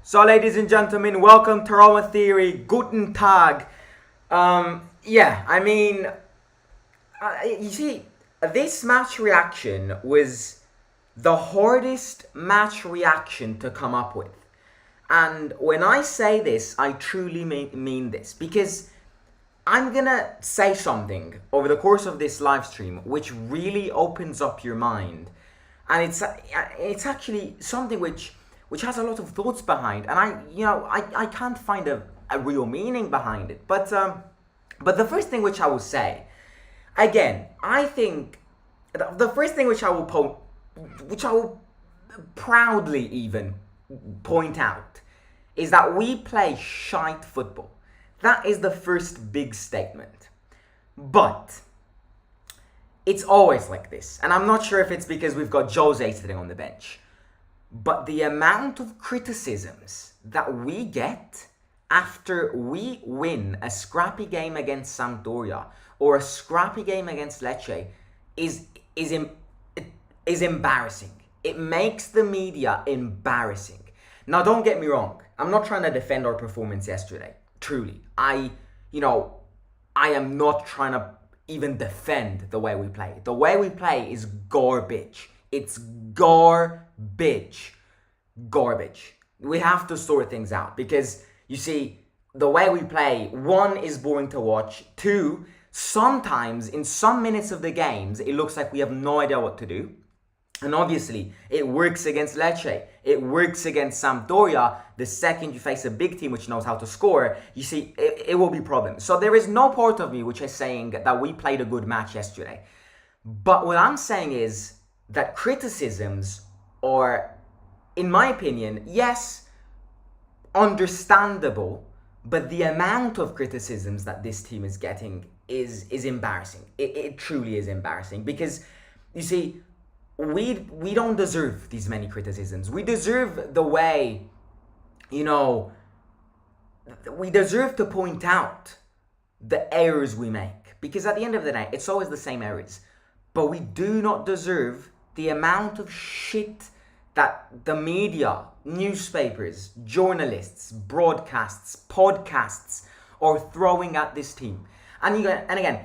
So, ladies and gentlemen, welcome to Roma Theory. Guten Tag. You see, this match reaction was the hardest match reaction to come up with. And when I say this, I truly mean this. Because I'm gonna say something over the course of this live stream which really opens up your mind. And it's actually something which has a lot of thoughts behind, and I can't find a real meaning behind it. But the first thing which I will say, again, I think the first thing which I will proudly even point out is that we play shite football. That is the first big statement. But it's always like this, and I'm not sure if it's because we've got Jose sitting on the bench. But the amount of criticisms that we get after we win a scrappy game against Sampdoria or a scrappy game against Lecce is embarrassing. It makes the media embarrassing. Now, don't get me wrong. I'm not trying to defend our performance yesterday. Truly. I am not trying to even defend the way we play. The way we play is garbage. It's garbage. We have to sort things out because, you see, the way we play, one, is boring to watch. Two, sometimes in some minutes of the games, it looks like we have no idea what to do. And obviously, it works against Lecce. It works against Sampdoria. The second you face a big team which knows how to score, you see, it will be problems. So there is no part of me which is saying that we played a good match yesterday. But what I'm saying is that criticisms are, in my opinion, yes, understandable, but the amount of criticisms that this team is getting is embarrassing. It truly is embarrassing because, you see, we don't deserve these many criticisms. We deserve the way, we deserve to point out the errors we make. Because at the end of the day, it's always the same errors. But we do not deserve the amount of shit that the media, newspapers, journalists, broadcasts, podcasts are throwing at this team. And again,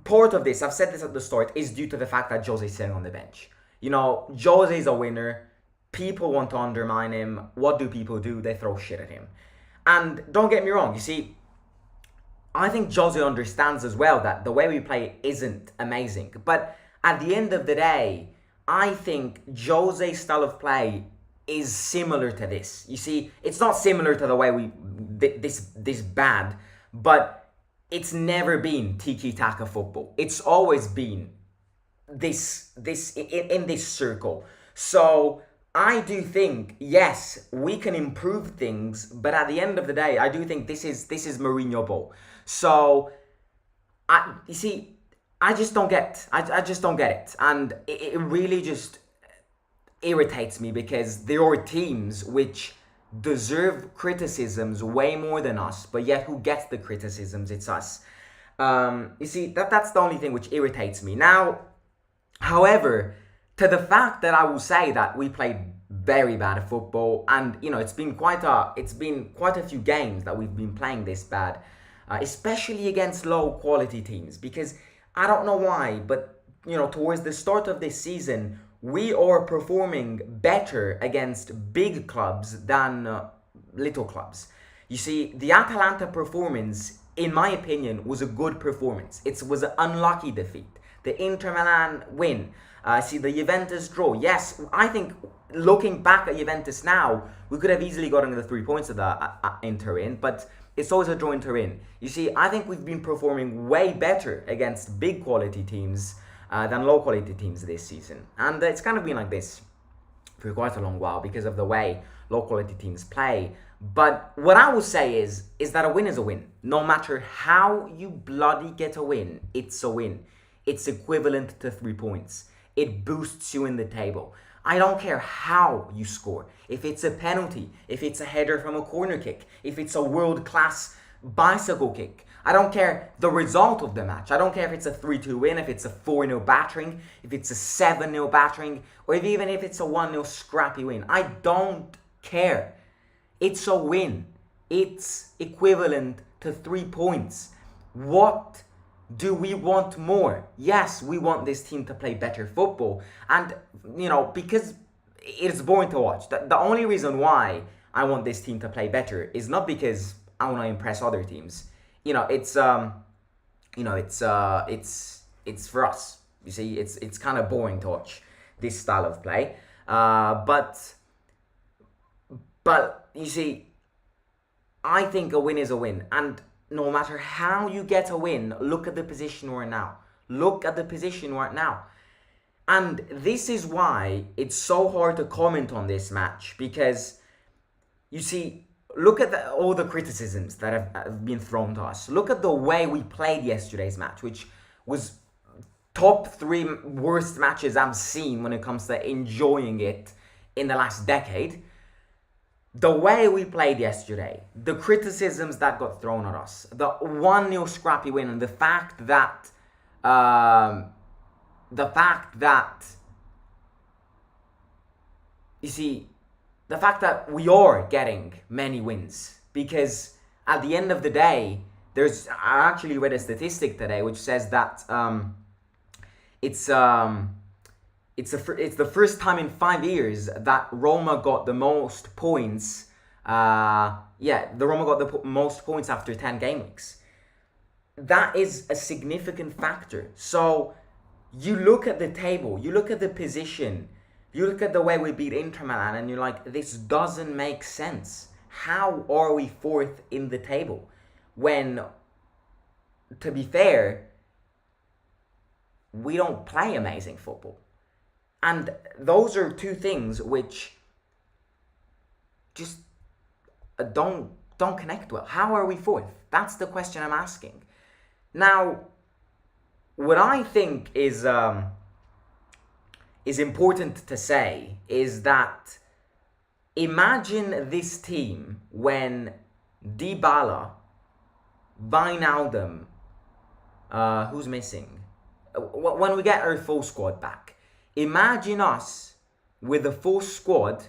part of this, I've said this at the start, is due to the fact that Jose is sitting on the bench. Jose is a winner. People want to undermine him. What do people do? They throw shit at him. And don't get me wrong, you see, I think Jose understands as well that the way we play isn't amazing. But at the end of the day, I think Jose's style of play is similar to this. You see, it's not similar to the way this bad, but it's never been tiki-taka football. It's always been this in this circle. So I do think, yes, we can improve things, but at the end of the day, I do think this is Mourinho ball. So I just don't get it. And it really just irritates me because there are teams which deserve criticisms way more than us, but yet who gets the criticisms? It's us. You see, that's the only thing which irritates me. Now, however, to the fact that I will say that we played very bad at football, and it's been quite a few games that we've been playing this bad, especially against low quality teams, because I don't know why, but towards the start of this season, we are performing better against big clubs than little clubs. You see, the Atalanta performance, in my opinion, was a good performance. It was an unlucky defeat. The Inter Milan win. See, the Juventus draw. Yes, I think looking back at Juventus now, we could have easily gotten the 3 points of the Inter in, but it's always a draw in Turin. You see, I think we've been performing way better against big quality teams than low quality teams this season. And it's kind of been like this for quite a long while because of the way low quality teams play. But what I will say is that a win is a win. No matter how you bloody get a win, it's a win. It's equivalent to 3 points. It boosts you in the table. I don't care how you score. If it's a penalty, if it's a header from a corner kick, if it's a world-class bicycle kick. I don't care the result of the match. I don't care if it's a 3-2 win, if it's a 4-0 battering, if it's a 7-0 battering, or even if it's a 1-0 scrappy win. I don't care. It's a win. It's equivalent to 3 points. What do we want more? Yes, we want this team to play better football. And, because it's boring to watch. The only reason why I want this team to play better is not because I want to impress other teams. It's for us. You see, it's kind of boring to watch this style of play. But you see, I think a win is a win. And no matter how you get a win, look at the position we're in now. Look at the position we're in now. And this is why it's so hard to comment on this match, because, you see, look at all the criticisms that have been thrown to us. Look at the way we played yesterday's match, which was top 3 worst matches I've seen when it comes to enjoying it in the last decade. The way we played yesterday, the criticisms that got thrown at us, the 1-0 scrappy win, and the fact that we are getting many wins, because at the end of the day, I actually read a statistic today which says that it's the first time in 5 years that Roma got the most points. Roma got the most points after 10 game weeks. That is a significant factor. So you look at the table, you look at the position, you look at the way we beat Inter Milan, and you're like, this doesn't make sense. How are we 4th in the table when, to be fair, we don't play amazing football? And those are 2 things which just don't connect well. How are we 4th? That's the question I'm asking. Now, what I think is important to say is that imagine this team when Dybala, Wijnaldum, who's missing? When we get our full squad back. Imagine us with a full squad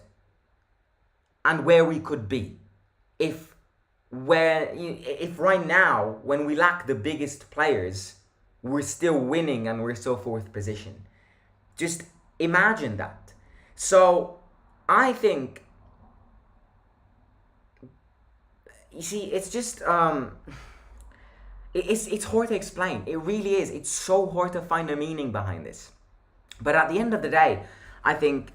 and where we could be if right now, when we lack the biggest players, we're still winning and we're still 4th position. Just imagine that. So I think, you see, it's just it's hard to explain. It really is. It's so hard to find a meaning behind this. But at the end of the day, I think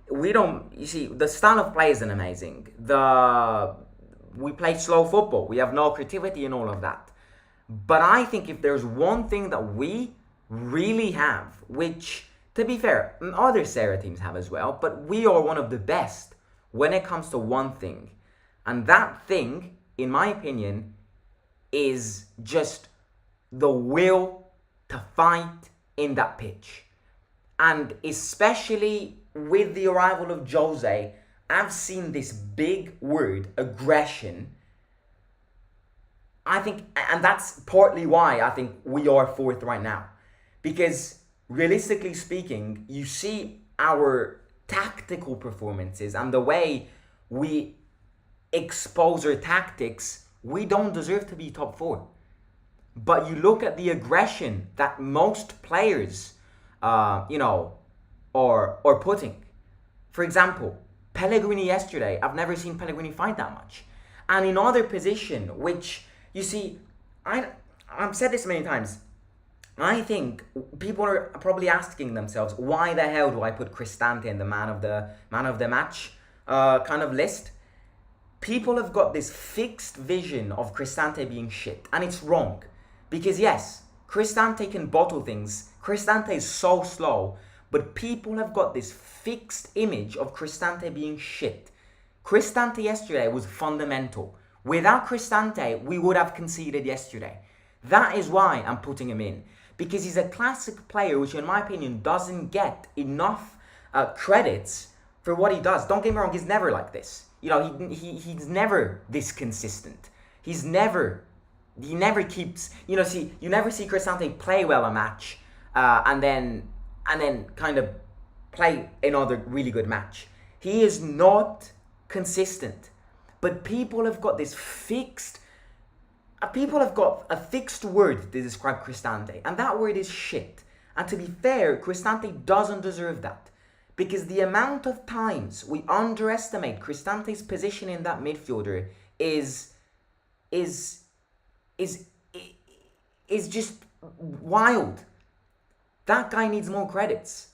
the style of play isn't amazing. We play slow football. We have no creativity and all of that. But I think if there's one thing that we really have, which, to be fair, other Serie A teams have as well, but we are one of the best when it comes to one thing. And that thing, in my opinion, is just the will to fight in that pitch. And especially with the arrival of Jose, I've seen this big word, aggression. I think, and that's partly why I think we are 4th right now. Because realistically speaking, you see our tactical performances and the way we expose our tactics, we don't deserve to be top 4. But you look at the aggression that most players are putting. For example, Pellegrini yesterday, I've never seen Pellegrini fight that much. And in other position, which, you see, I've said this many times, I think people are probably asking themselves, why the hell do I put Cristante in the man of the match kind of list? People have got this fixed vision of Cristante being shit, and it's wrong. Because yes, Cristante can bottle things. Cristante is so slow, but people have got this fixed image of Cristante being shit. Cristante yesterday was fundamental. Without Cristante, we would have conceded yesterday. That is why I'm putting him in. Because he's a classic player, which in my opinion doesn't get enough credits for what he does. Don't get me wrong, he's never like this. He's never this consistent. He never keeps, you never see Cristante play well a match and then kind of play another really good match. He is not consistent. But people have got this fixed. People have got a fixed word to describe Cristante, and that word is shit. And to be fair, Cristante doesn't deserve that. Because the amount of times we underestimate Cristante's position in that midfielder is just wild. That guy needs more credits.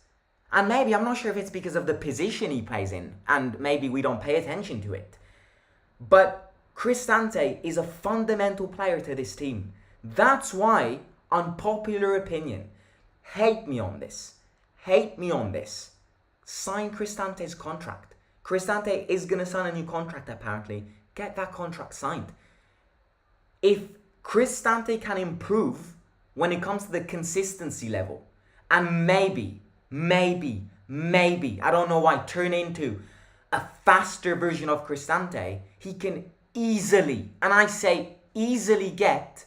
And maybe, I'm not sure if it's because of the position he plays in, and maybe we don't pay attention to it. But Cristante is a fundamental player to this team. That's why, unpopular opinion, hate me on this. Sign Cristante's contract. Cristante is going to sign a new contract apparently. Get that contract signed. If Cristante can improve when it comes to the consistency level, and maybe, I don't know why, turn into a faster version of Cristante, he can easily, and I say easily get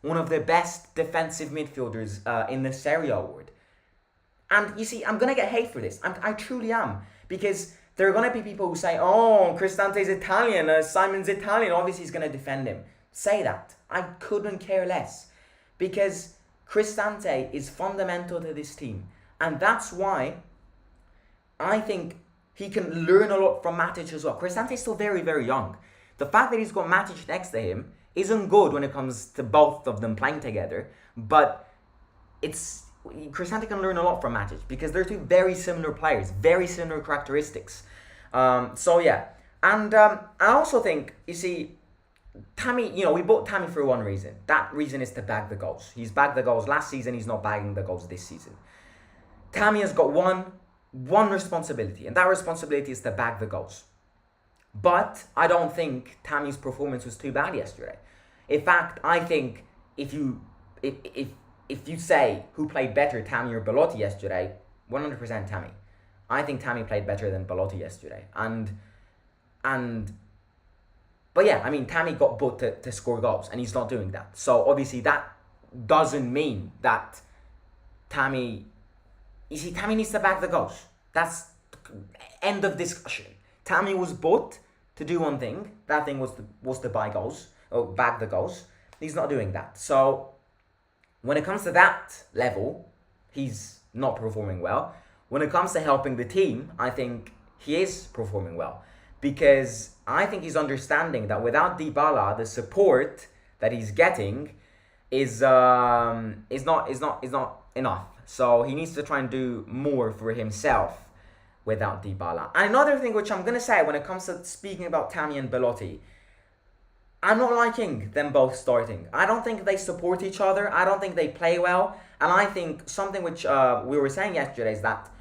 one of the best defensive midfielders in the Serie A award. And you see, I'm going to get hate for this. I truly am. Because there are going to be people who say, oh, Cristante's Italian, Simon's Italian, obviously he's going to defend him. Say that. I couldn't care less. Because Cristante is fundamental to this team. And that's why I think he can learn a lot from Matic as well. Cristante is still very, very young. The fact that he's got Matic next to him isn't good when it comes to both of them playing together. But Cristante can learn a lot from Matic because they're two very similar players, very similar characteristics. So yeah, and I also think, you see, Tammy, we bought Tammy for one reason. That reason is to bag the goals. He's bagged the goals last season. He's not bagging the goals this season. Tammy has got one responsibility, and that responsibility is to bag the goals. But I don't think Tammy's performance was too bad yesterday. In fact, I think if you say who played better, Tammy or Belotti yesterday, 100% Tammy. I think Tammy played better than Belotti yesterday. But yeah, I mean, Tammy got booked to score goals, and he's not doing that. So obviously that doesn't mean that Tammy needs to back the goals. That's end of discussion. Tammy was bought to do one thing. That thing was to buy goals, or back the goals. He's not doing that. So when it comes to that level, he's not performing well. When it comes to helping the team, I think he is performing well. Because I think he's understanding that without Dybala, the support that he's getting is not enough. So he needs to try and do more for himself without Dybala. And another thing which I'm going to say when it comes to speaking about Tammy and Belotti, I'm not liking them both starting. I don't think they support each other. I don't think they play well. And I think something which we were saying yesterday is that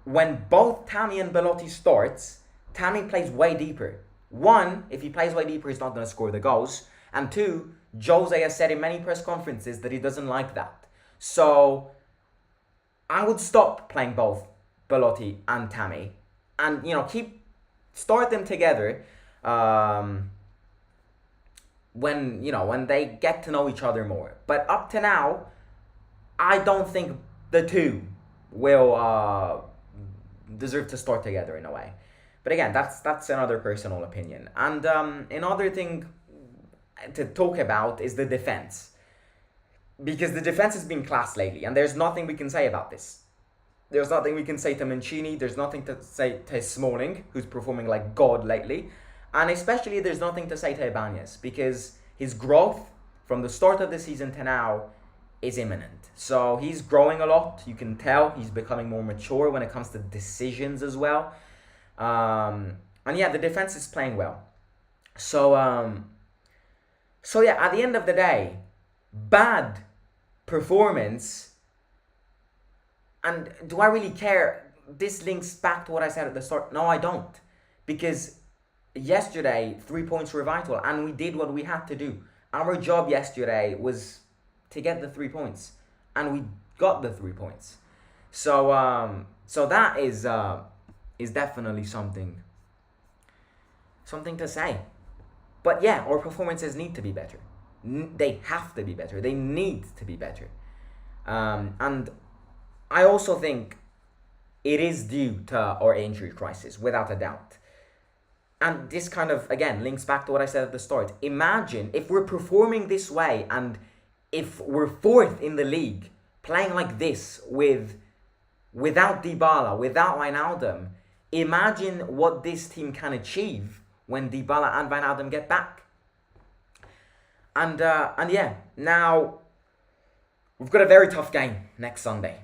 when both Tammy and Belotti starts, Tammy plays way deeper. One, if he plays way deeper, he's not going to score the goals. And two, Jose has said in many press conferences that he doesn't like that. So I would stop playing both Belotti and Tammy and, start them together when they get to know each other more. But up to now, I don't think the two will deserve to start together in a way. But again, that's another personal opinion. And another thing to talk about is the defense. Because the defense has been class lately, and there's nothing we can say about this. There's nothing we can say to Mancini. There's nothing to say to Smalling, who's performing like God lately. And especially there's nothing to say to Ibanez, because his growth from the start of the season to now is imminent. So he's growing a lot. You can tell he's becoming more mature when it comes to decisions as well. And yeah, the defense is playing well. So yeah, at the end of the day, bad performance. And do I really care? This links back to what I said at the start. No, I don't. Because yesterday, 3 points were vital, and we did what we had to do. Our job yesterday was to get the 3 points, and we got the 3 points. So that is definitely something to say. But yeah, our performances need to be better. They have to be better. They need to be better. And I also think it is due to our injury crisis, without a doubt. and this kind of, again, links back to what I said at the start. Imagine if we're performing this way and if we're fourth in the league, playing like this without Dybala, without Wijnaldum. Imagine what this team can achieve when Dybala and Wijnaldum get back. And yeah, now we've got a very tough game next Sunday.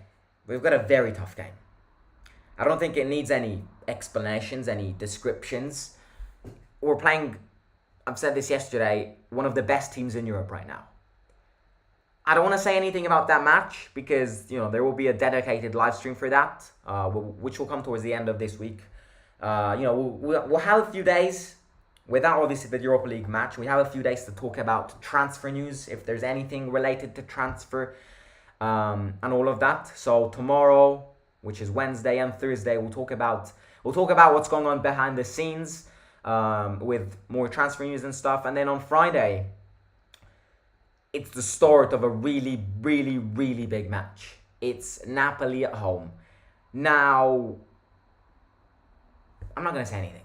We've got a very tough game. I don't think it needs any explanations, any descriptions. We're playing, I've said this yesterday, one of the best teams in Europe right now. I don't want to say anything about that match because, there will be a dedicated live stream for that, which will come towards the end of this week. We'll have a few days without obviously the Europa League match. We have a few days to talk about transfer news, if there's anything related to transfer, and all of that. So tomorrow, which is Wednesday, and Thursday, we'll talk about what's going on behind the scenes, with more transfer news and stuff. And then on Friday, it's the start of a really, really, really big match. It's Napoli at home. Now, I'm not gonna say anything.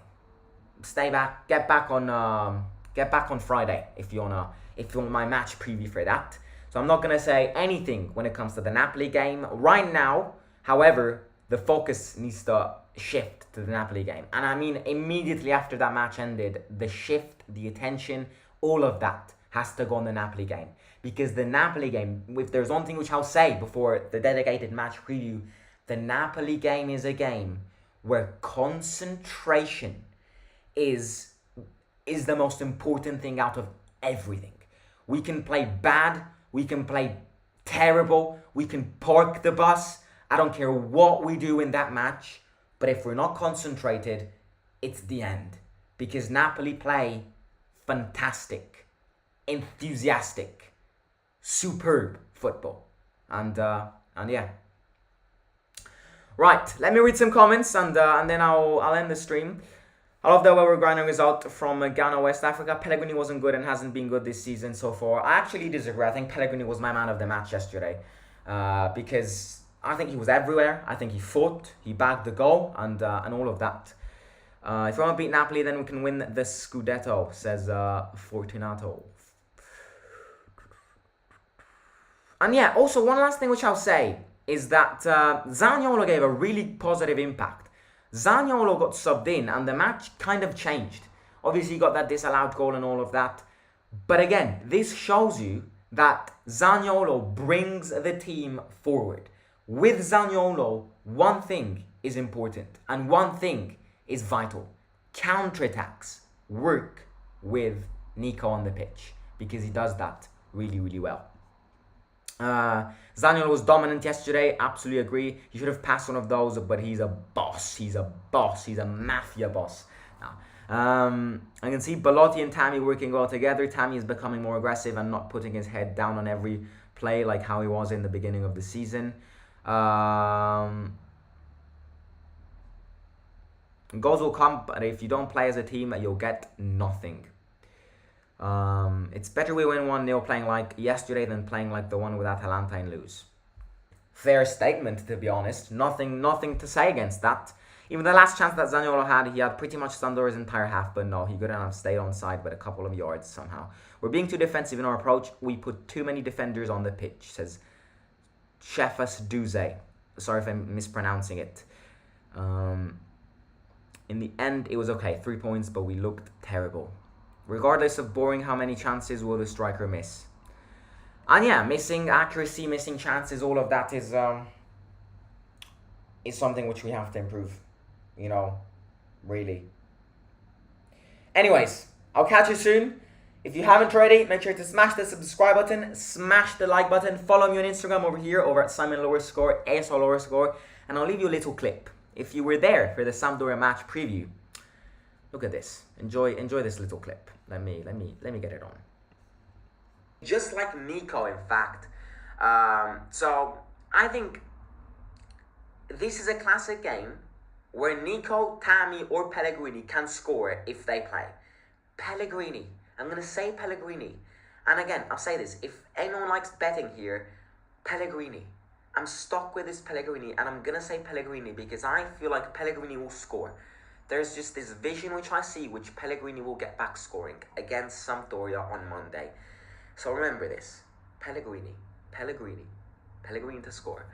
Stay back. Get back on Friday if you want my match preview for that. So I'm not gonna say anything when it comes to the Napoli game right now. However, the focus needs to shift to the Napoli game, and I mean immediately after that match ended, the shift, the attention, all of that has to go on the Napoli game. Because the Napoli game, if there's one thing which I'll say before the dedicated match preview, the Napoli game is a game where concentration is the most important thing out of everything. We can play bad, we can play terrible, we can park the bus. I don't care what we do in that match, but if we're not concentrated, it's the end. Because Napoli play fantastic, enthusiastic, superb football. And yeah. Right, let me read some comments and then I'll end the stream. I love the well-regarded result from Ghana, West Africa. Pellegrini wasn't good and hasn't been good this season so far. I actually disagree. I think Pellegrini was my man of the match yesterday, because I think he was everywhere. I think he fought, he bagged the goal, and all of that. If we want to beat Napoli, then we can win the Scudetto, says Fortunato. And yeah, also one last thing which I'll say is that Zaniolo gave a really positive impact. Zaniolo got subbed in and the match kind of changed. Obviously, he got that disallowed goal and all of that. But again, this shows you that Zaniolo brings the team forward. With Zaniolo, one thing is important and one thing is vital. Counterattacks work with Nico on the pitch because he does that really, really well. Zaniolo was dominant yesterday, absolutely agree. He should have passed one of those, but he's a boss. He's a mafia boss. I can see Belotti and Tammy working well together. Tammy is becoming more aggressive and not putting his head down on every play like how he was in the beginning of the season. Goals will come, but if you don't play as a team, you'll get nothing. It's better we win 1-0 playing like yesterday than playing like the one with Atalanta and lose. Fair statement, to be honest. Nothing to say against that. Even the last chance that Zaniolo had, he had pretty much Sampdoria's entire half, but no, he couldn't have stayed on side but a couple of yards somehow. We're being too defensive in our approach. We put too many defenders on the pitch, says Chefas Duze. Sorry if I'm mispronouncing it. In the end, it was okay. 3 points, but we looked terrible. Regardless of boring, how many chances will the striker miss? And yeah, missing accuracy, missing chances, all of that is something which we have to improve. Really. Anyways, I'll catch you soon. If you haven't already, make sure to smash the subscribe button, smash the like button, follow me on Instagram over here, over at Simon_, AS_, and I'll leave you a little clip. If you were there for the Sampdoria match preview, look at this. Enjoy this little clip. Let me get it on. Just like Nico, in fact. So I think this is a classic game where Nico, Tammy, or Pellegrini can score if they play. Pellegrini. I'm going to say Pellegrini. And again, I'll say this. If anyone likes betting here, Pellegrini. I'm stuck with this Pellegrini, and I'm going to say Pellegrini because I feel like Pellegrini will score. there's just this vision which I see, which Pellegrini will get back scoring against Sampdoria on Monday. So remember this: Pellegrini to score.